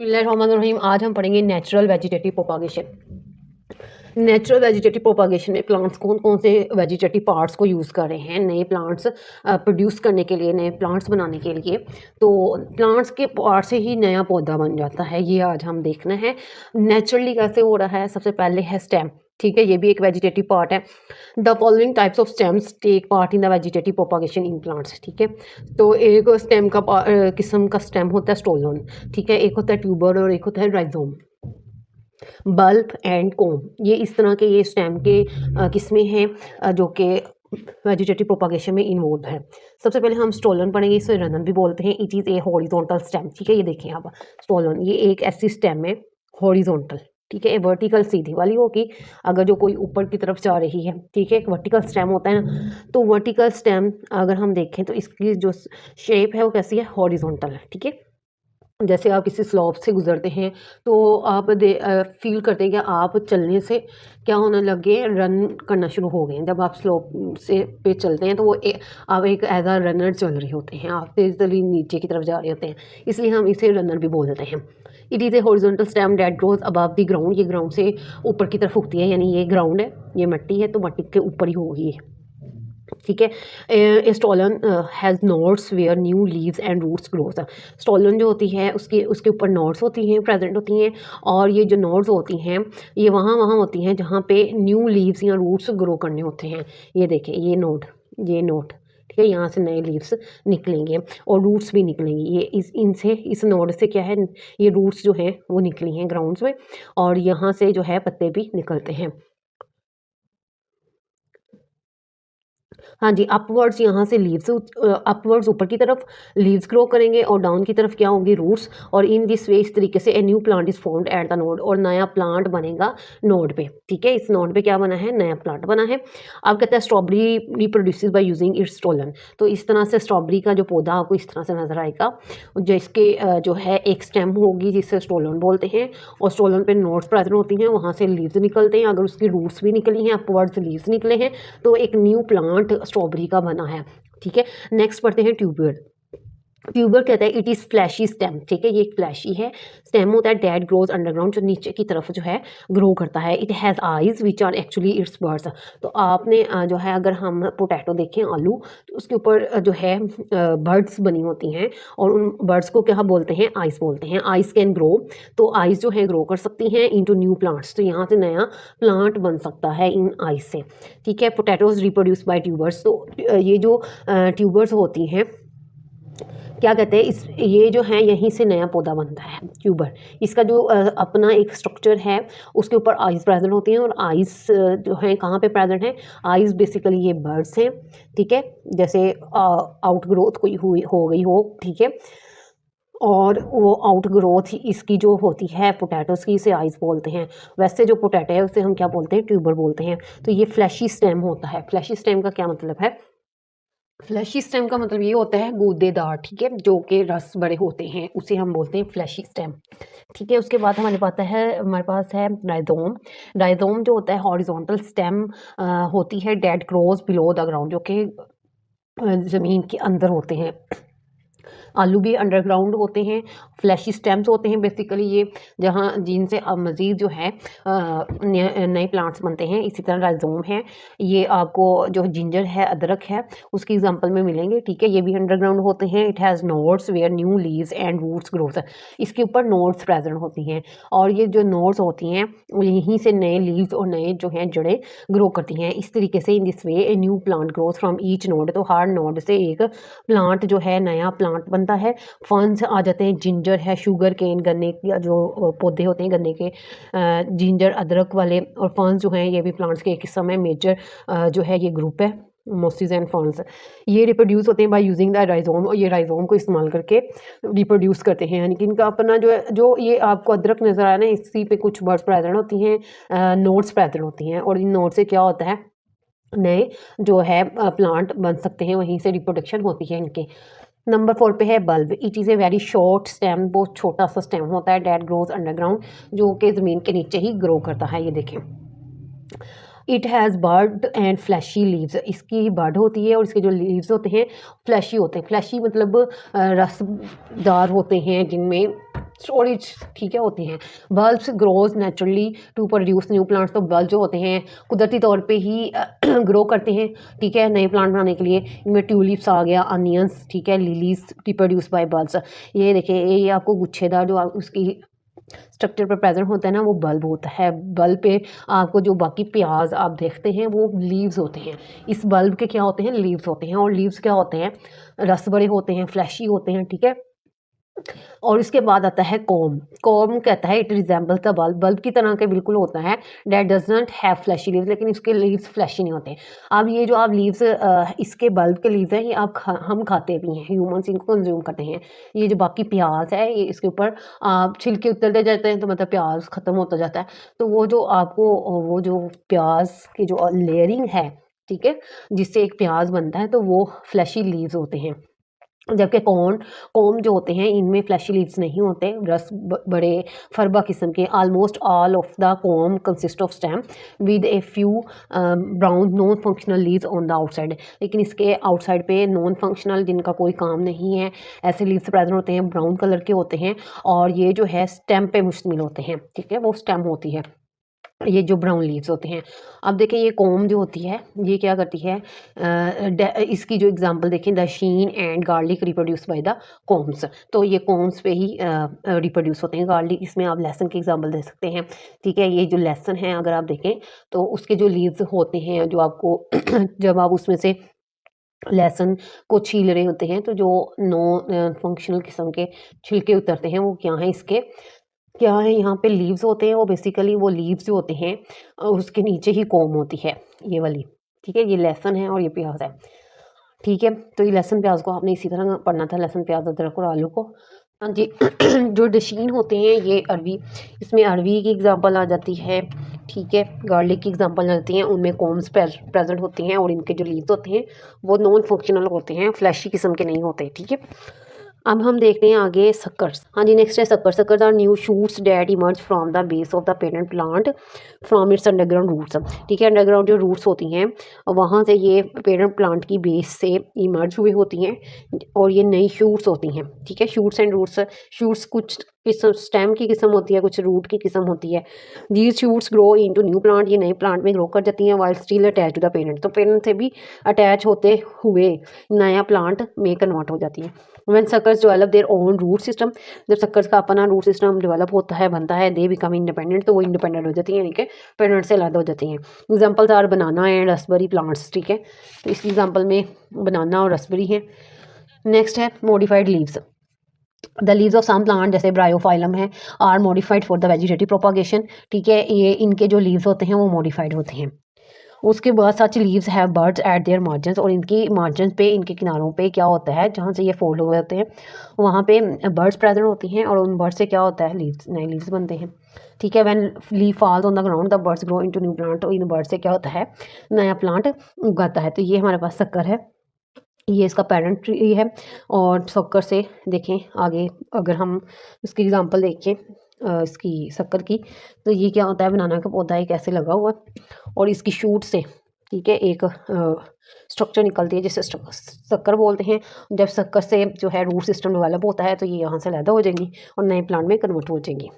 बिस्मिल्लाहिर्रहमानिर्रहीम। आज हम पढ़ेंगे natural vegetative propagation. Natural vegetative propagation में प्लांट्स कौन कौन से वेजिटेटिव पार्ट्स को यूज़ कर रहे हैं नए प्लांट्स प्रोड्यूस करने के लिए, नए प्लांट्स बनाने के लिए। तो प्लांट्स के पार्ट से ही नया पौधा बन जाता है, ये आज हम देखना है नेचुरली कैसे हो रहा है। सबसे पहले है स्टेम, ठीक है, ये भी एक वेजिटेटिव पार्ट है। The following types of stems take part in the vegetative propagation in plants, ठीक है। तो एक स्टेम का किस्म का स्टेम होता है स्टोलन, ठीक है, एक होता है ट्यूबर और एक होता है राइजोम। बल्ब एंड कोम, ये इस तरह के ये स्टेम के किस्में हैं जो कि वेजिटेटिव प्रोपागेशन में इन्वॉल्व है। सबसे पहले हम स्टोलन पढ़ेंगे, इसे रनन भी बोलते हैं। It is a horizontal stem, ठीक है, ये देखिए आप स्टोलन, ये एक ऐसी स्टेम है हॉरिजॉन्टल, ठीक है। वर्टिकल सीधी वाली होगी अगर जो कोई ऊपर की तरफ जा रही है, ठीक है। एक वर्टिकल स्टेम होता है ना, तो वर्टिकल स्टेम अगर हम देखें तो इसकी जो शेप है वो कैसी है, हॉरिजॉन्टल है, ठीक है। जैसे आप किसी स्लोप से गुजरते हैं तो आप फील करते हैं कि आप चलने से क्या होने लगे, रन करना शुरू हो गए हैं। जब आप स्लोप से पे चलते हैं तो वो आप एक एज अ रनर चल रहे होते हैं, आप तेज़ी नीचे की तरफ जा रहे होते हैं, इसलिए हम इसे रनर भी बोलते हैं। It is a horizontal stem that grows above the ground, ये ग्राउंड से ऊपर की तरफ उगती है, यानी ये ग्राउंड है, ये मिट्टी है तो मिट्टी के ऊपर ही होगी, ठीक है। Stolon has nodes where new leaves and roots growth. Stolon जो होती है उसके ऊपर नोड्स होती हैं, प्रेजेंट होती हैं, और ये जो नोड्स होती हैं ये वहाँ होती हैं जहाँ पे न्यू लीव्स या रूट्स ग्रो करने होते हैं। ये देखें, ये नोड, ठीक है, यहाँ से नए लीव्स निकलेंगे और रूट्स भी निकलेंगी। ये इस नोड से क्या है, ये रूट्स जो हैं वो निकली हैं ग्राउंड्स में, और यहाँ से जो है पत्ते भी निकलते हैं। हाँ जी, अपवर्ड्स यहाँ से लीव्स अपवर्ड्स ऊपर की तरफ लीव्स ग्रो करेंगे और डाउन की तरफ क्या होंगी, रूट्स। और इन दिस वे, इस तरीके से a new plant is formed at the node, और नया प्लांट बनेगा नोड पे, ठीक है। इस नोड पे क्या बना है, नया प्लांट बना है। अब कहते हैं strawberry reproduces by using its stolon. तो इस तरह से स्ट्रॉबेरी का जो पौधा आपको इस तरह से नजर आएगा, जिसके जो है एक स्टेम होगी जिससे स्टोलन बोलते हैं, और स्टोलन पे नोड्स प्रेजेंट होती हैं, वहाँ से लीव्स निकलते हैं। अगर उसकी रूट्स भी निकली हैं, अपवर्ड्स लीव्स निकले हैं, तो एक न्यू प्लांट स्ट्रॉबेरी का बना है, ठीक है। नेक्स्ट पढ़ते हैं ट्यूबर। ट्यूबर कहता है इट इज़ फ्लैशी स्टेम, ठीक है, ये एक फ्लैशी है स्टेम होता है डेट ग्रोज अंडरग्राउंड, जो नीचे की तरफ जो है ग्रो करता है। It has eyes which are actually its buds. तो आपने जो है अगर हम पोटैटो देखें, आलू, तो उसके ऊपर जो है बर्ड्स बनी होती हैं, और उन बर्ड्स को क्या बोलते हैं, आइस बोलते हैं। आइस कैन ग्रो, तो आइस जो है ग्रो कर सकती हैं इनटू न्यू प्लांट्स, तो यहाँ से नया प्लांट बन सकता है इन आइस से, ठीक है। पोटैटोज रिप्रोड्यूस बाय ट्यूबर्स, तो ये जो ट्यूबर्स होती हैं क्या कहते हैं, इस ये जो है यहीं से नया पौधा बनता है ट्यूबर। इसका जो अपना एक स्ट्रक्चर है, उसके ऊपर आइस प्रेजेंट होती हैं, और आइस जो है कहाँ पे प्रेजेंट है, आइस बेसिकली ये बर्ड्स हैं, ठीक है। जैसे आउट ग्रोथ कोई हुई हो गई हो, ठीक है, और वो आउट ग्रोथ इसकी जो होती है पोटैटोज़ की, इसे आइस बोलते हैं। वैसे जो पोटैटो है उसे हम क्या बोलते हैं, ट्यूबर बोलते हैं। तो ये फ्लैशी स्टेम होता है। फ्लैशी स्टेम का क्या मतलब है, फ्लैशी स्टेम का मतलब ये होता है गूदेदार, ठीक है, जो कि रस बड़े होते हैं, उसे हम बोलते हैं फ्लैशी स्टेम, ठीक है। उसके बाद हमारे पास है राइजोम। राइजोम जो होता है हॉरिजॉन्टल स्टेम होती है that grows below the ground, जो कि ज़मीन के अंदर होते हैं। आलू भी अंडरग्राउंड होते हैं, फ्लैशी स्टेम्स होते हैं बेसिकली ये, जहाँ जिनसे मज़ीद जो है नए प्लांट्स बनते हैं। इसी तरह राइजोम है, ये आपको जो जिंजर है, अदरक है, उसकी एग्जांपल में मिलेंगे, ठीक है। ये भी अंडरग्राउंड होते हैं। It has nodes where new leaves and roots growth, इसके ऊपर नोड्स प्रेजेंट होती हैं, और ये जो नोड्स होती हैं यहीं से नए लीव्स और नए जो हैं जड़ें ग्रो करती हैं। इस तरीके से in this way a new plant growth from each node, तो हर नोड से एक प्लांट जो है नया प्लांट बनता है। फर्न्स आ जाते हैं, जिंजर है, शुगर केन, गन्ने के जो पौधे होते हैं गन्ने के, जिंजर अदरक वाले, और फर्न्स जो हैं ये भी प्लांट्स के एक किस्म है। मेजर जो है ये ग्रुप है मोसिस एंड फर्न्स। ये रिप्रोड्यूस होते हैं बाय यूजिंग द राइजोम, और ये राइजोम को इस्तेमाल करके रिप्रोड्यूस करते हैं, यानी कि इनका अपना जो है, जो ये आपको अदरक नज़र आया ना, इसी पे कुछ बर्ड्स प्रेजेंट होती हैं, नोट्स प्रेजेंट होती हैं, और इन नोट से क्या होता है, नए जो है प्लांट बन सकते हैं, वहीं से रिप्रोडक्शन होती है इनके। नंबर 4 पे है bulb. It is a very short stem, बहुत छोटा सा स्टेम होता है डेट ग्रोज अंडरग्राउंड, जो कि ज़मीन के नीचे ही ग्रो करता है। ये देखें, it has bird and fleshy leaves, इसकी बर्ड होती है और इसके जो लीव्स होते हैं फ्लैशी होते हैं। फ्लैशी मतलब रसदार होते हैं जिनमें स्टोरेज ठीक है होती हैं। Bulbs grows naturally to produce new plants, तो बल्ब जो होते हैं कुदरती तौर पे ही ग्रो करते हैं ठीक है नए प्लांट बनाने के लिए। इनमें ट्यूलिप्स आ गया, अनियंस ठीक है, लिलीज रिप्रोड्यूस बाय बल्ब्स। ये देखिए ये आपको गुच्छेदार जो उसकी स्ट्रक्चर पर प्रेजेंट होता है ना वो बल्ब होता है। बल्ब पे आपको जो बाकी प्याज आप देखते हैं वो लीव्स होते हैं। इस बल्ब के क्या होते हैं, लीव्स होते हैं। और लीव्स क्या होते हैं, रस बड़े होते हैं, फ्लैशी होते हैं ठीक है। और इसके बाद आता है कॉम। कॉम कहता है it resembles the bulb, bulb की तरह के बिल्कुल होता है। That does not have flashy leaves, लेकिन इसके लीव्स फ्लैशी नहीं होते। अब ये जो आप लीव्स इसके बल्ब के लीव्स हैं ये हम खाते भी हैं, ह्यूमंस इनको कंज्यूम करते हैं। ये जो बाकी प्याज है ये इसके ऊपर छिलके उतरते जाते हैं तो मतलब प्याज ख़त्म होता जाता है। तो वो जो आपको वो जो प्याज की जो लेयरिंग है ठीक है जिससे एक प्याज बनता है तो वो फ्लैशी लीव्स होते हैं। जबकि कॉम जो होते हैं इनमें फ्लैशी लीव्स नहीं होते, रस बड़े फरबा किस्म के। Almost all of the com consist of stem with a few brown non functional leaves on the outside, लेकिन इसके आउटसाइड पे नॉन फंक्शनल जिनका कोई काम नहीं है ऐसे लीव्स प्रेजेंट होते हैं, ब्राउन कलर के होते हैं और ये जो है स्टेम पे मुश्तमिल होते हैं ठीक है, वो स्टेम होती है ये जो ब्राउन लीव्स होते हैं। अब देखें ये कॉम जो होती है ये क्या करती है, इसकी जो एग्जांपल देखें, the sheen and garlic reproduce by the corms, तो ये कॉम्स पे ही रिप्रोड्यूस होते हैं। गार्लिक इसमें आप लहसुन की एग्जांपल दे सकते हैं ठीक है। ये जो लहसुन है अगर आप देखें तो उसके जो लीव्स होते हैं जो आपको जब आप उसमें से लहसुन को छील रहे होते हैं तो जो नो फंक्शनल किस्म के छिलके उतरते हैं वो क्या हैं, इसके क्या है यहाँ पे लीव्स होते हैं। वो बेसिकली वो लीव्स जो होते हैं उसके नीचे ही कॉम होती है ये वाली ठीक है। ये लहसुन है और ये प्याज है ठीक है। तो ये लहसुन प्याज को आपने इसी तरह पढ़ना था, लहसुन प्याज अदरक और आलू को। हाँ जी जो डशीन होते हैं ये अरवी, इसमें अरवी की एग्जांपल आ जाती है ठीक है, गार्लिक की एग्जांपल आ जाती हैं, उनमें कॉम्स प्रेजेंट होते हैं और इनके जो लीव्स होते हैं वो नॉन फंक्शनल होते हैं, फ्लैशी किस्म के नहीं होते ठीक है। अब हम देखते हैं आगे सक्कर्स। हाँ जी नेक्स्ट है sucker. Suckers are new shoots that emerge from the base of the parent plant from its underground roots ठीक है। अंडरग्राउंड जो रूट्स होती हैं वहाँ से ये पेरेंट प्लांट की बेस से इमर्ज हुई होती हैं और ये नई शूट्स होती हैं ठीक है। शूट्स एंड रूट्स, शूट्स कुछ किस्म स्टेम की किस्म होती है, कुछ रूट की किस्म होती है। These shoots grow into new plant, ये नए प्लांट में ग्रो कर जाती हैं while still attach to the parent, तो पेरेंट से भी अटैच होते हुए नया प्लांट में कन्वर्ट हो जाती है। When suckers develop their own root system, जब सक्कर्स का अपना रूट सिस्टम डेवलप होता है बनता है, दे बिकम इंडिपेंडेंट, तो वो इंडिपेंडेंट हो जाती हैं यानी कि पेरेंट से अलग हो जाती हैं। Examples are banana and raspberry plants ठीक है, तो इस एग्जाम्पल में बनाना और रसबेरी है। नेक्स्ट है modified leaves. The leaves of some plant जैसे ब्रायोफाइलम है are modified for the vegetative propagation ठीक है, ये इनके जो लीव्स होते हैं वो मॉडिफाइड होते हैं। उसके बाद such leaves have buds at their margins, और इनकी मार्जिन पे इनके किनारों पे क्या होता है जहाँ से ये फोल्ड हुए होते हैं वहाँ पे बर्ड्स प्रेजेंट होती हैं और उन बर्ड्स से क्या होता है लीव्स, नए लीव्स बनते हैं ठीक है। When leave falls on the ground the birds grow into new plant, तो इन बर्ड्स से क्या होता है नया प्लांट उगाता है। तो ये हमारे पास शक्कर है, ये इसका पेरेंट ट्री है। और शक्कर से देखें आगे अगर हम इसकी एग्जांपल देखें इसकी शक्कर की, तो ये क्या होता है बनाना का पौधा एक ऐसे लगा हुआ और इसकी शूट से ठीक है एक स्ट्रक्चर निकलती है जिसे शक्कर बोलते हैं। जब शक्कर से जो है रूट सिस्टम डेवलप होता है तो ये यहाँ से अलग हो जाएंगी और नए प्लांट में कन्वर्ट हो जाएंगी।